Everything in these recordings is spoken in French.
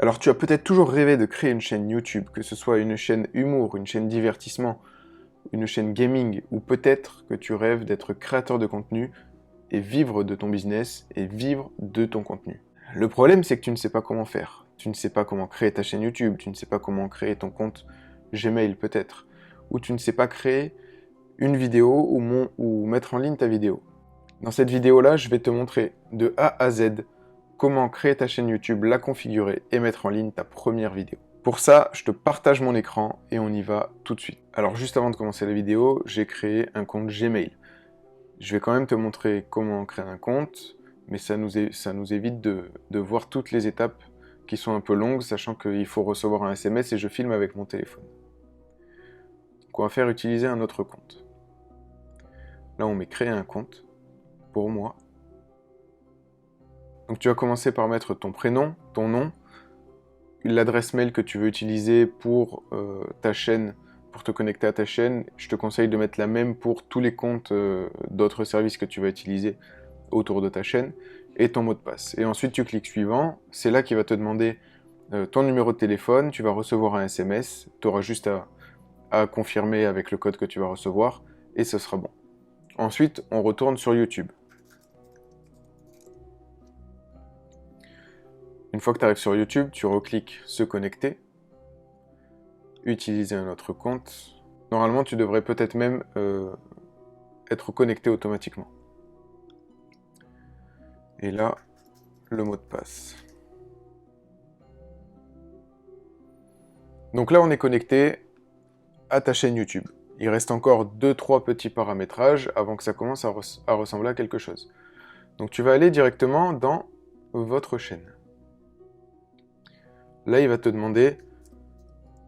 Alors tu as peut-être toujours rêvé de créer une chaîne YouTube, que ce soit une chaîne humour, une chaîne divertissement, une chaîne gaming, ou peut-être que tu rêves d'être créateur de contenu et vivre de ton business et vivre de ton contenu. Le problème, c'est que tu ne sais pas comment faire. Tu ne sais pas comment créer ta chaîne YouTube, tu ne sais pas comment créer ton compte Gmail peut-être, ou tu ne sais pas créer une vidéo ou mettre en ligne ta vidéo. Dans cette vidéo-là, je vais te montrer de A à Z comment créer ta chaîne YouTube, la configurer et mettre en ligne ta première vidéo. Pour ça, je te partage mon écran et on y va tout de suite. Alors juste avant de commencer la vidéo, j'ai créé un compte Gmail. Je vais quand même te montrer comment créer un compte, mais ça nous évite de voir toutes les étapes qui sont un peu longues, sachant qu'il faut recevoir un SMS et je filme avec mon téléphone. Donc on va faire utiliser un autre compte. Là, on met créer un compte pour moi. Donc tu vas commencer par mettre ton prénom, ton nom, l'adresse mail que tu veux utiliser pour ta chaîne, pour te connecter à ta chaîne. Je te conseille de mettre la même pour tous les comptes d'autres services que tu vas utiliser autour de ta chaîne, et ton mot de passe. Et ensuite tu cliques suivant, c'est là qu'il va te demander ton numéro de téléphone, tu vas recevoir un SMS, tu auras juste à confirmer avec le code que tu vas recevoir, et ce sera bon. Ensuite, on retourne sur YouTube. Une fois que tu arrives sur YouTube, tu recliques se connecter, utiliser un autre compte. Normalement, tu devrais peut-être même être connecté automatiquement. Et là, le mot de passe. Donc là, on est connecté à ta chaîne YouTube. Il reste encore 2-3 petits paramétrages avant que ça commence à ressembler à quelque chose. Donc tu vas aller directement dans votre chaîne. Là, il va te demander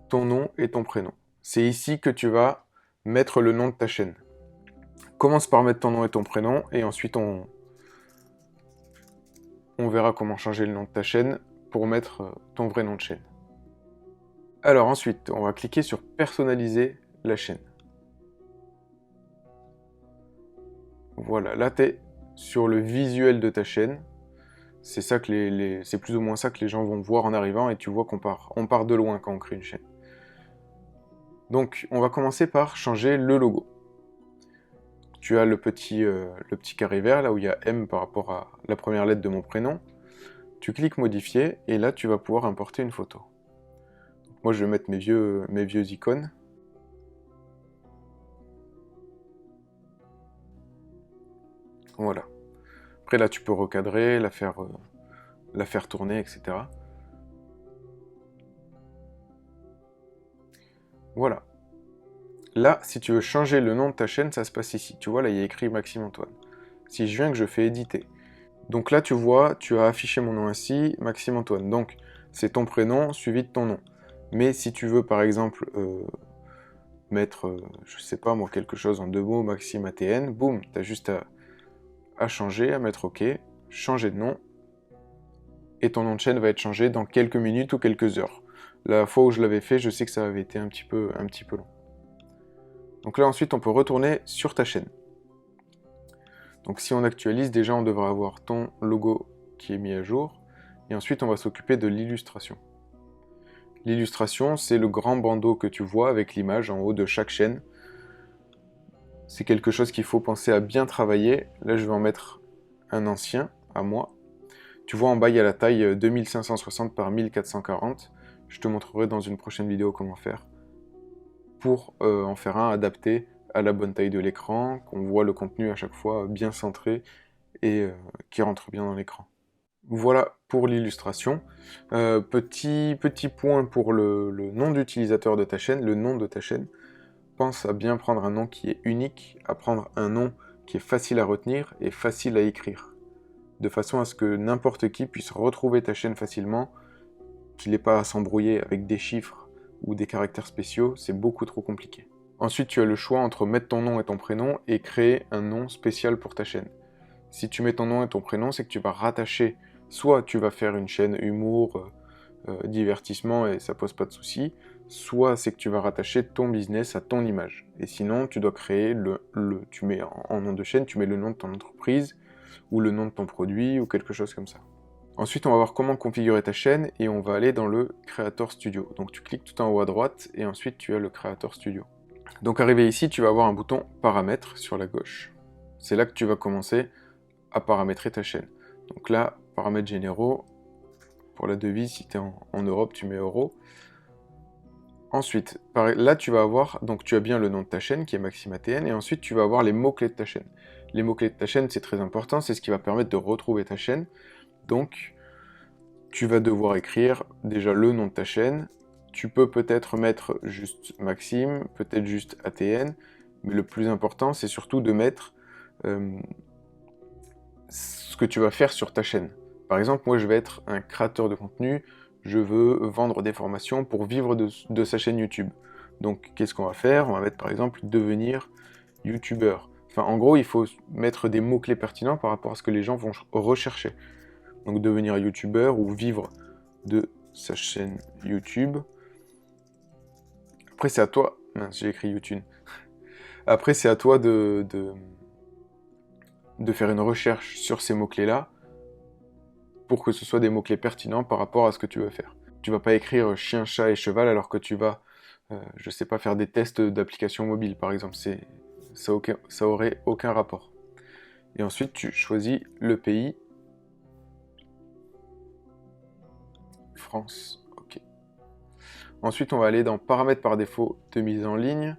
ton nom et ton prénom. C'est ici que tu vas mettre le nom de ta chaîne. Commence par mettre ton nom et ton prénom, et ensuite on verra comment changer le nom de ta chaîne pour mettre ton vrai nom de chaîne. Alors ensuite, on va cliquer sur personnaliser la chaîne. Voilà, là tu es sur le visuel de ta chaîne. C'est ça que c'est plus ou moins ça que les gens vont voir en arrivant, et tu vois on part de loin quand on crée une chaîne. Donc on va commencer par changer le logo. Tu as le petit carré vert là où il y a M par rapport à la première lettre de mon prénom. Tu cliques modifier et là tu vas pouvoir importer une photo. Moi je vais mettre mes vieux icônes. Voilà. Après là tu peux recadrer, la faire tourner, etc. Voilà. Là, si tu veux changer le nom de ta chaîne, ça se passe ici. Tu vois, là, il y a écrit Maxime Antoine. Si je viens que je fais éditer. Donc là, tu vois, tu as affiché mon nom ainsi, Maxime Antoine. Donc, c'est ton prénom suivi de ton nom. Mais si tu veux, par exemple, mettre, je sais pas moi, quelque chose en 2 mots, Maxime ATN, boum, tu as juste à changer, à mettre OK, changer de nom, et ton nom de chaîne va être changé dans quelques minutes ou quelques heures. La fois où je l'avais fait, je sais que ça avait été un petit peu long. Donc là, ensuite, on peut retourner sur ta chaîne. Donc si on actualise, déjà, on devra avoir ton logo qui est mis à jour. Et ensuite, on va s'occuper de l'illustration. L'illustration, c'est le grand bandeau que tu vois avec l'image en haut de chaque chaîne. C'est quelque chose qu'il faut penser à bien travailler. Là, je vais en mettre un ancien, à moi. Tu vois, en bas, il y a la taille 2560 par 1440. Je te montrerai dans une prochaine vidéo comment faire pour en faire un adapté à la bonne taille de l'écran, qu'on voit le contenu à chaque fois bien centré et qui rentre bien dans l'écran. Voilà pour l'illustration. Petit point pour le nom d'utilisateur de ta chaîne, le nom de ta chaîne. Pense à bien prendre un nom qui est unique, à prendre un nom qui est facile à retenir et facile à écrire, de façon à ce que n'importe qui puisse retrouver ta chaîne facilement, qu'il n'ait pas à s'embrouiller avec des chiffres ou des caractères spéciaux, c'est beaucoup trop compliqué. Ensuite, tu as le choix entre mettre ton nom et ton prénom et créer un nom spécial pour ta chaîne. Si tu mets ton nom et ton prénom, c'est que tu vas rattacher, soit tu vas faire une chaîne humour, divertissement et ça pose pas de souci, soit c'est que tu vas rattacher ton business à ton image. Et sinon, tu dois créer tu mets en nom de chaîne, tu mets le nom de ton entreprise, ou le nom de ton produit, ou quelque chose comme ça. Ensuite, on va voir comment configurer ta chaîne et on va aller dans le Creator Studio. Donc tu cliques tout en haut à droite et ensuite tu as le Creator Studio. Donc arrivé ici, tu vas avoir un bouton Paramètres sur la gauche. C'est là que tu vas commencer à paramétrer ta chaîne. Donc là, paramètres généraux, pour la devise, si tu es en Europe, tu mets euro. Ensuite, là tu vas avoir, donc tu as bien le nom de ta chaîne qui est MaximeATN, et ensuite tu vas avoir les mots-clés de ta chaîne. Les mots-clés de ta chaîne, c'est très important, c'est ce qui va permettre de retrouver ta chaîne. Donc, tu vas devoir écrire déjà le nom de ta chaîne. Tu peux peut-être mettre juste Maxime, peut-être juste ATN, mais le plus important, c'est surtout de mettre ce que tu vas faire sur ta chaîne. Par exemple, moi, je vais être un créateur de contenu, je veux vendre des formations pour vivre de sa chaîne YouTube. Donc, qu'est-ce qu'on va faire? On va mettre, par exemple, devenir YouTubeur. Enfin, en gros, il faut mettre des mots-clés pertinents par rapport à ce que les gens vont rechercher. Donc, devenir YouTubeur ou vivre de sa chaîne YouTube. Après, c'est à toi... Mince, j'ai écrit YouTube. Après, c'est à toi de faire une recherche sur ces mots-clés-là pour que ce soit des mots-clés pertinents par rapport à ce que tu veux faire. Tu vas pas écrire chien, chat et cheval alors que tu vas, je sais pas, faire des tests d'applications mobiles, par exemple. Ça aurait aucun rapport. Et ensuite, tu choisis le pays. France. Ok. Ensuite, on va aller dans paramètres par défaut de mise en ligne.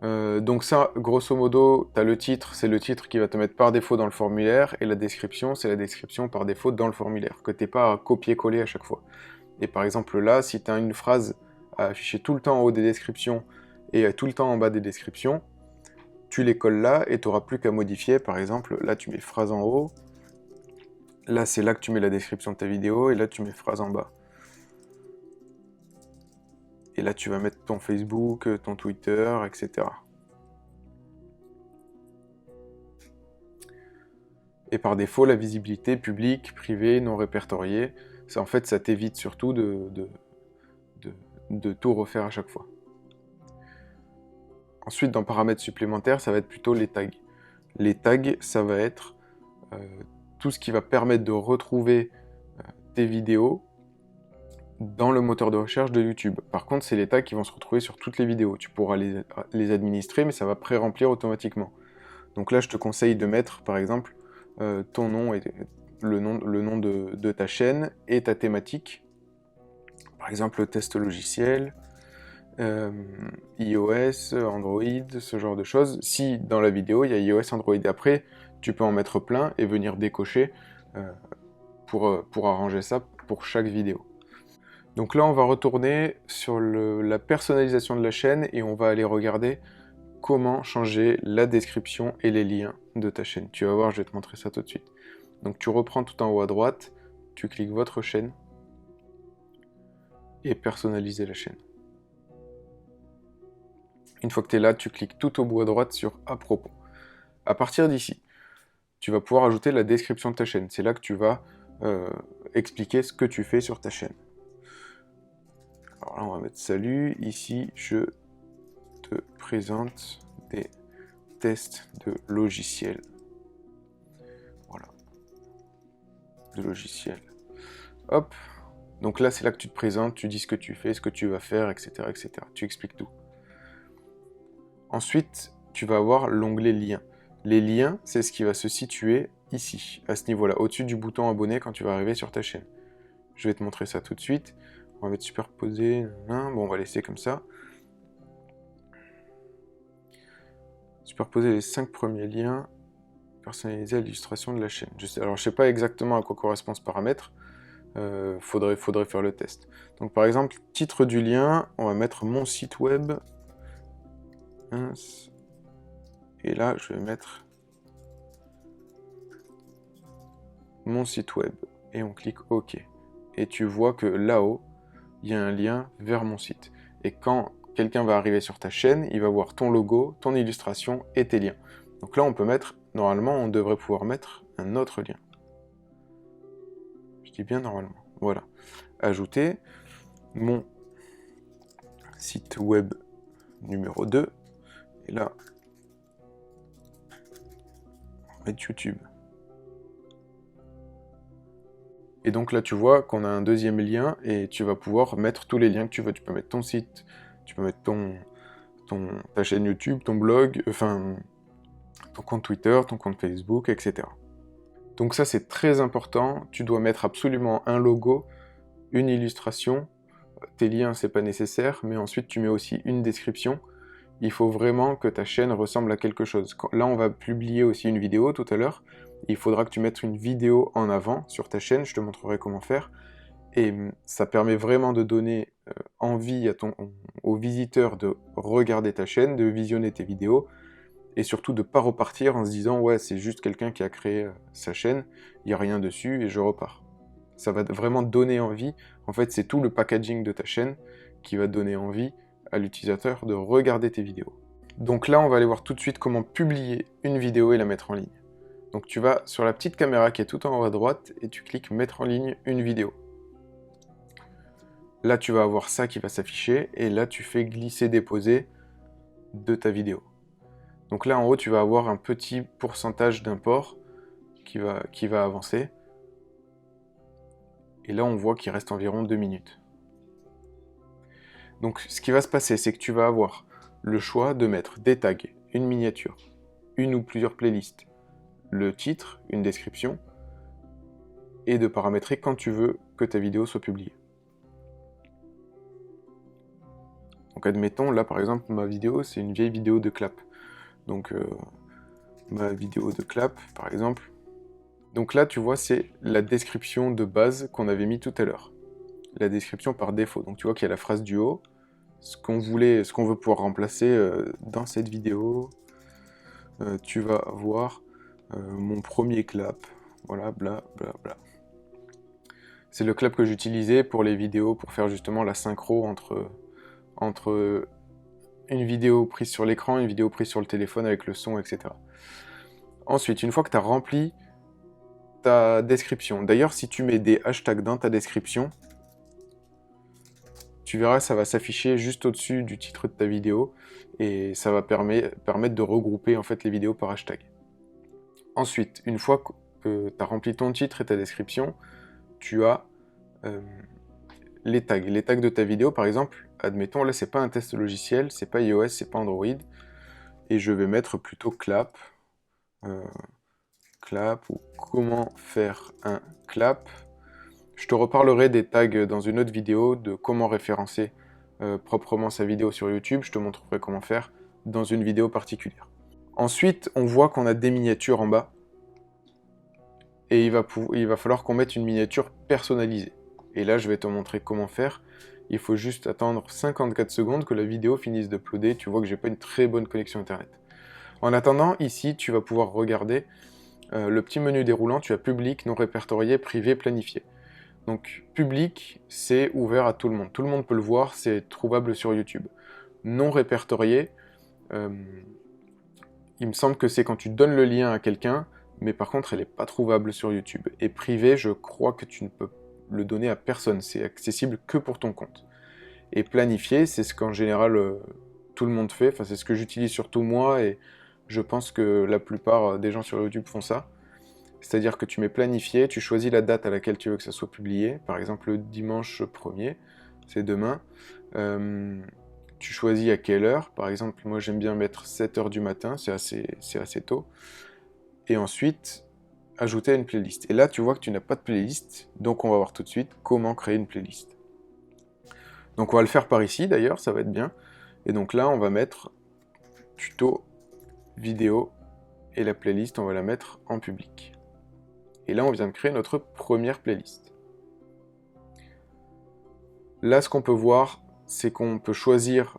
Donc ça, grosso modo, tu as le titre, c'est le titre qui va te mettre par défaut dans le formulaire, et la description, c'est la description par défaut dans le formulaire, que tu n'es pas à copier-coller à chaque fois. Et par exemple là, si tu as une phrase à afficher tout le temps en haut des descriptions et tout le temps en bas des descriptions, tu les colles là et tu n'auras plus qu'à modifier. Par exemple, là tu mets phrase en haut, là c'est là que tu mets la description de ta vidéo, et là tu mets phrase en bas. Et là tu vas mettre ton Facebook, ton Twitter, etc. Et par défaut, la visibilité publique, privée, non répertoriée, en fait, ça t'évite surtout de tout refaire à chaque fois. Ensuite, dans paramètres supplémentaires, ça va être plutôt les tags. Les tags, ça va être tout ce qui va permettre de retrouver tes vidéos dans le moteur de recherche de YouTube. Par contre, c'est les tags qui vont se retrouver sur toutes les vidéos. Tu pourras les administrer, mais ça va pré-remplir automatiquement. Donc là, je te conseille de mettre, par exemple, ton nom et le nom de ta chaîne et ta thématique. Par exemple, test logiciel, iOS, Android, ce genre de choses. Si dans la vidéo, il y a iOS, Android. Après, tu peux en mettre plein et venir décocher pour arranger ça pour chaque vidéo. Donc là, on va retourner sur la personnalisation de la chaîne et on va aller regarder comment changer la description et les liens de ta chaîne. Tu vas voir, je vais te montrer ça tout de suite. Donc tu reprends tout en haut à droite, tu cliques votre chaîne et personnaliser la chaîne. Une fois que tu es là, tu cliques tout au bout à droite sur à propos. À partir d'ici, tu vas pouvoir ajouter la description de ta chaîne. C'est là que tu vas expliquer ce que tu fais sur ta chaîne. Alors là, on va mettre salut. Ici, je te présente des tests de logiciels. Voilà. De logiciels. Hop. Donc là, c'est là que tu te présentes, tu dis ce que tu fais, ce que tu vas faire, etc., etc. Tu expliques tout. Ensuite, tu vas avoir l'onglet liens. Les liens, c'est ce qui va se situer ici, à ce niveau-là, au-dessus du bouton abonné quand tu vas arriver sur ta chaîne. Je vais te montrer ça tout de suite. On va mettre superposé. Bon, on va laisser comme ça. Superposer les 5 premiers liens personnalisés à l'illustration de la chaîne. Alors, je sais pas exactement à quoi correspond ce paramètre. Faudrait faire le test. Donc, par exemple, titre du lien, on va mettre mon site web. Et là, je vais mettre mon site web. Et on clique OK. Et tu vois que là-haut, il y a un lien vers mon site. Et quand quelqu'un va arriver sur ta chaîne, il va voir ton logo, ton illustration et tes liens. Donc là, on peut mettre, normalement, on devrait pouvoir mettre un autre lien. Je dis bien normalement. Voilà. Ajouter mon site web numéro 2. Et là, on va mettre YouTube. Et donc là, tu vois qu'on a un deuxième lien et tu vas pouvoir mettre tous les liens que tu veux. Tu peux mettre ton site, tu peux mettre ta chaîne YouTube, ton blog, enfin, ton compte Twitter, ton compte Facebook, etc. Donc ça, c'est très important. Tu dois mettre absolument un logo, une illustration. Tes liens, c'est pas nécessaire, mais ensuite, tu mets aussi une description. Il faut vraiment que ta chaîne ressemble à quelque chose. Là, on va publier aussi une vidéo tout à l'heure. Il faudra que tu mettes une vidéo en avant sur ta chaîne. Je te montrerai comment faire. Et ça permet vraiment de donner envie aux visiteurs de regarder ta chaîne, de visionner tes vidéos, et surtout de ne pas repartir en se disant « ouais, c'est juste quelqu'un qui a créé sa chaîne, il n'y a rien dessus et je repars ». Ça va vraiment donner envie. En fait, c'est tout le packaging de ta chaîne qui va donner envie à l'utilisateur de regarder tes vidéos. Donc là, on va aller voir tout de suite comment publier une vidéo et la mettre en ligne. Donc tu vas sur la petite caméra qui est tout en haut à droite et tu cliques « Mettre en ligne une vidéo ». Là, tu vas avoir ça qui va s'afficher, et là, tu fais glisser-déposer de ta vidéo. Donc là, en haut, tu vas avoir un petit pourcentage d'import qui va avancer. Et là, on voit qu'il reste environ 2 minutes. Donc, ce qui va se passer, c'est que tu vas avoir le choix de mettre des tags, une miniature, une ou plusieurs playlists, le titre, une description, et de paramétrer quand tu veux que ta vidéo soit publiée. Donc admettons, là par exemple, ma vidéo, c'est une vieille vidéo de clap. Donc ma vidéo de clap, par exemple. Donc là, tu vois, c'est la description de base qu'on avait mis tout à l'heure. La description par défaut. Donc tu vois qu'il y a la phrase du haut, ce qu'on veut pouvoir remplacer dans cette vidéo. Tu vas voir mon premier clap. Voilà, bla bla bla. C'est le clap que j'utilisais pour les vidéos, pour faire justement la synchro entre une vidéo prise sur l'écran, une vidéo prise sur le téléphone avec le son, etc. Ensuite, une fois que tu as rempli ta description, d'ailleurs, si tu mets des hashtags dans ta description, tu verras, ça va s'afficher juste au-dessus du titre de ta vidéo, et ça va permettre de regrouper en fait les vidéos par hashtag. Ensuite, une fois que tu as rempli ton titre et ta description, tu as les tags. Les tags de ta vidéo, par exemple, admettons, là, c'est pas un test logiciel, c'est pas iOS, c'est pas Android, et je vais mettre plutôt clap, clap, ou comment faire un clap. Je te reparlerai des tags dans une autre vidéo, de comment référencer proprement sa vidéo sur YouTube, je te montrerai comment faire dans une vidéo particulière. Ensuite, on voit qu'on a des miniatures en bas, et il va falloir qu'on mette une miniature personnalisée. Et là, je vais te montrer comment faire. Il faut juste attendre 54 secondes que la vidéo finisse d'uploader. Tu vois que j'ai pas une très bonne connexion internet. En attendant, ici, tu vas pouvoir regarder le petit menu déroulant. Tu as public, non répertorié, privé, planifié. Donc, public, c'est ouvert à tout le monde. Tout le monde peut le voir, c'est trouvable sur YouTube. Non répertorié, il me semble que c'est quand tu donnes le lien à quelqu'un, mais par contre, elle n'est pas trouvable sur YouTube. Et privé, je crois que tu ne peux le donner à personne, c'est accessible que pour ton compte. Et planifié, c'est ce qu'en général tout le monde fait, enfin c'est ce que j'utilise surtout moi, et je pense que la plupart des gens sur YouTube font ça. C'est-à-dire que tu mets planifié, tu choisis la date à laquelle tu veux que ça soit publié, par exemple le dimanche 1er, c'est demain. Tu choisis à quelle heure, par exemple moi j'aime bien mettre 7h du matin, c'est assez tôt. Et ensuite, ajouter à une playlist. Et là, tu vois que tu n'as pas de playlist, donc on va voir tout de suite comment créer une playlist. Donc on va le faire par ici d'ailleurs, ça va être bien. Et donc là, on va mettre tuto, vidéo, et la playlist, on va la mettre en public. Et là, on vient de créer notre première playlist. Là, ce qu'on peut voir, c'est qu'on peut choisir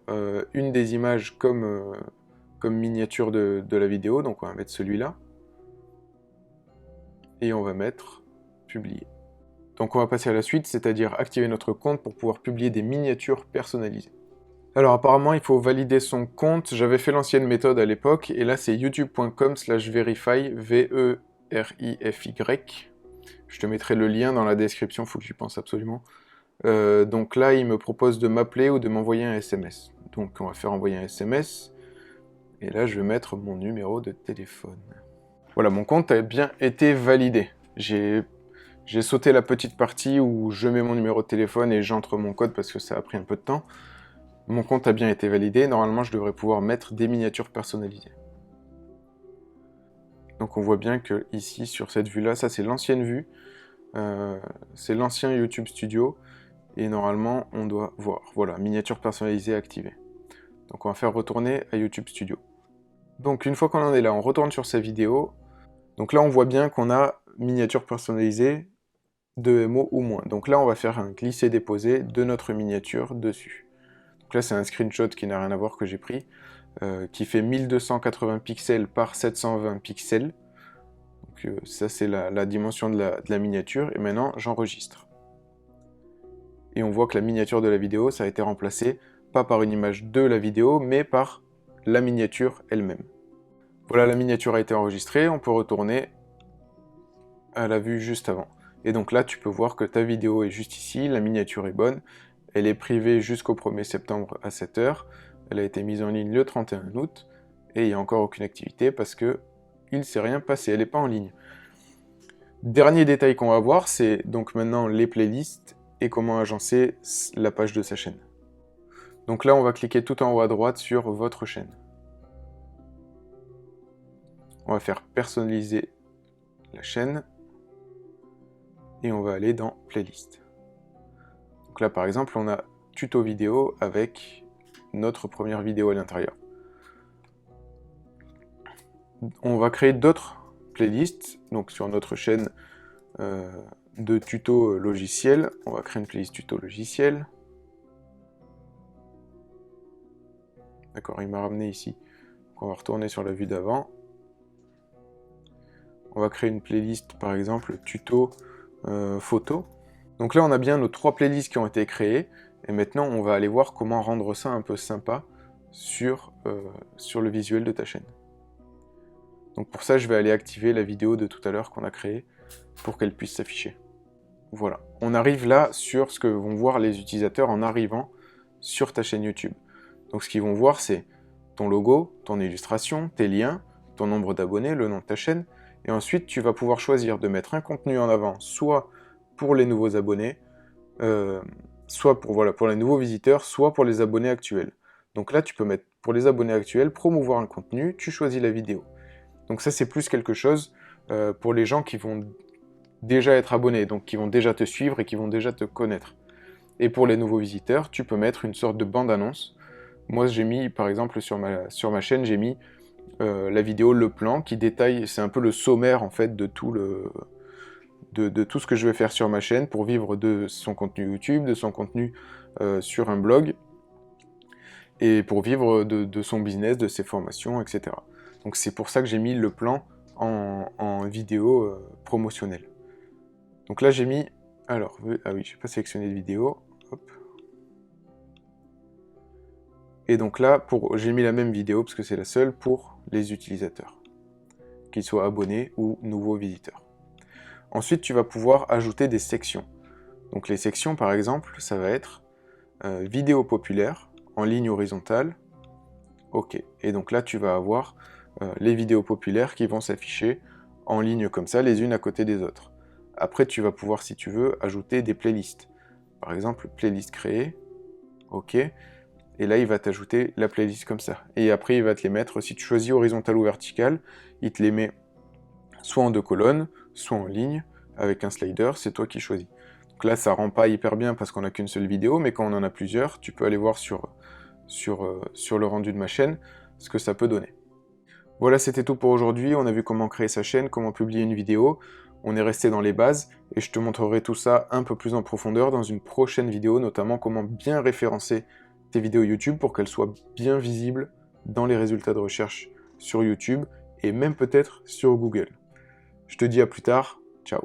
une des images comme miniature de la vidéo, donc on va mettre celui-là. Et on va mettre publier. Donc on va passer à la suite, c'est-à-dire activer notre compte pour pouvoir publier des miniatures personnalisées. Alors apparemment il faut valider son compte, j'avais fait l'ancienne méthode à l'époque, et là c'est youtube.com/verify, V-E-R-I-F-Y. Je te mettrai le lien dans la description, faut que j'y pense absolument. Donc là il me propose de m'appeler ou de m'envoyer un SMS. Donc on va faire envoyer un SMS, et là je vais mettre mon numéro de téléphone. Voilà, mon compte a bien été validé. J'ai J'ai sauté la petite partie où je mets mon numéro de téléphone et j'entre mon code parce que ça a pris un peu de temps. Mon compte a bien été validé, normalement je devrais pouvoir mettre des miniatures personnalisées. Donc on voit bien que ici, sur cette vue-là, ça c'est l'ancienne vue, c'est l'ancien YouTube Studio, et normalement on doit voir, voilà, miniature personnalisée activée. Donc on va faire retourner à YouTube Studio. Donc une fois qu'on en est là, on retourne sur sa vidéo. Donc là on voit bien qu'on a miniature personnalisée de MO ou moins. Donc là on va faire un glisser-déposer de notre miniature dessus. Donc là c'est un screenshot qui n'a rien à voir que j'ai pris, qui fait 1280 pixels par 720 pixels. Donc ça c'est la dimension de la miniature, et maintenant j'enregistre. Et on voit que la miniature de la vidéo, ça a été remplacé, pas par une image de la vidéo, mais par la miniature elle-même. Voilà, la miniature a été enregistrée, on peut retourner à la vue juste avant. Et donc là, tu peux voir que ta vidéo est juste ici, la miniature est bonne, elle est privée jusqu'au 1er septembre à 7 h, elle a été mise en ligne le 31 août, et il n'y a encore aucune activité parce que il ne s'est rien passé, elle n'est pas en ligne. Dernier détail qu'on va voir, c'est donc maintenant les playlists et comment agencer la page de sa chaîne. Donc là, on va cliquer tout en haut à droite sur votre chaîne. On va faire personnaliser la chaîne et on va aller dans playlist. Donc là, par exemple, on a tuto vidéo avec notre première vidéo à l'intérieur. On va créer d'autres playlists, donc sur notre chaîne de tuto logiciel, on va créer une playlist tuto logiciel. D'accord, il m'a ramené ici. Donc on va retourner sur la vue d'avant. On va créer une playlist, par exemple, tuto photo. Donc là, on a bien nos 3 playlists qui ont été créées. Et maintenant, on va aller voir comment rendre ça un peu sympa sur le visuel de ta chaîne. Donc pour ça, je vais aller activer la vidéo de tout à l'heure qu'on a créée pour qu'elle puisse s'afficher. Voilà. On arrive là sur ce que vont voir les utilisateurs en arrivant sur ta chaîne YouTube. Donc ce qu'ils vont voir, c'est ton logo, ton illustration, tes liens, ton nombre d'abonnés, le nom de ta chaîne, et ensuite tu vas pouvoir choisir de mettre un contenu en avant, soit pour les nouveaux abonnés, soit pour les nouveaux visiteurs, soit pour les abonnés actuels. Donc là, tu peux mettre pour les abonnés actuels, promouvoir un contenu, tu choisis la vidéo. Donc ça, c'est plus quelque chose pour les gens qui vont déjà être abonnés, donc qui vont déjà te suivre et qui vont déjà te connaître. Et pour les nouveaux visiteurs, tu peux mettre une sorte de bande-annonce. Moi, j'ai mis, par exemple, sur ma chaîne, j'ai mis la vidéo Le Plan qui détaille, c'est un peu le sommaire en fait de tout ce que je vais faire sur ma chaîne pour vivre de son contenu YouTube, de son contenu sur un blog, et pour vivre de son business, de ses formations, etc. Donc c'est pour ça que j'ai mis le plan en vidéo promotionnelle. Donc là j'ai mis, alors, ah oui, j'ai pas sélectionné de vidéo, hop. Et donc là, j'ai mis la même vidéo, parce que c'est la seule pour les utilisateurs, qu'ils soient abonnés ou nouveaux visiteurs. Ensuite, tu vas pouvoir ajouter des sections. Donc les sections, par exemple, ça va être vidéo populaire, en ligne horizontale, ok. Et donc là, tu vas avoir les vidéos populaires qui vont s'afficher en ligne comme ça, les unes à côté des autres. Après, tu vas pouvoir, si tu veux, ajouter des playlists. Par exemple, playlist créée, ok. Et là, il va t'ajouter la playlist comme ça. Et après, il va te les mettre, si tu choisis horizontal ou vertical, il te les met soit en 2 colonnes, soit en ligne, avec un slider, c'est toi qui choisis. Donc là, ça rend pas hyper bien parce qu'on n'a qu'une seule vidéo, mais quand on en a plusieurs, tu peux aller voir sur le rendu de ma chaîne ce que ça peut donner. Voilà, c'était tout pour aujourd'hui. On a vu comment créer sa chaîne, comment publier une vidéo. On est resté dans les bases, et je te montrerai tout ça un peu plus en profondeur dans une prochaine vidéo, notamment comment bien référencer tes vidéos YouTube pour qu'elles soient bien visibles dans les résultats de recherche sur YouTube, et même peut-être sur Google. Je te dis à plus tard, ciao.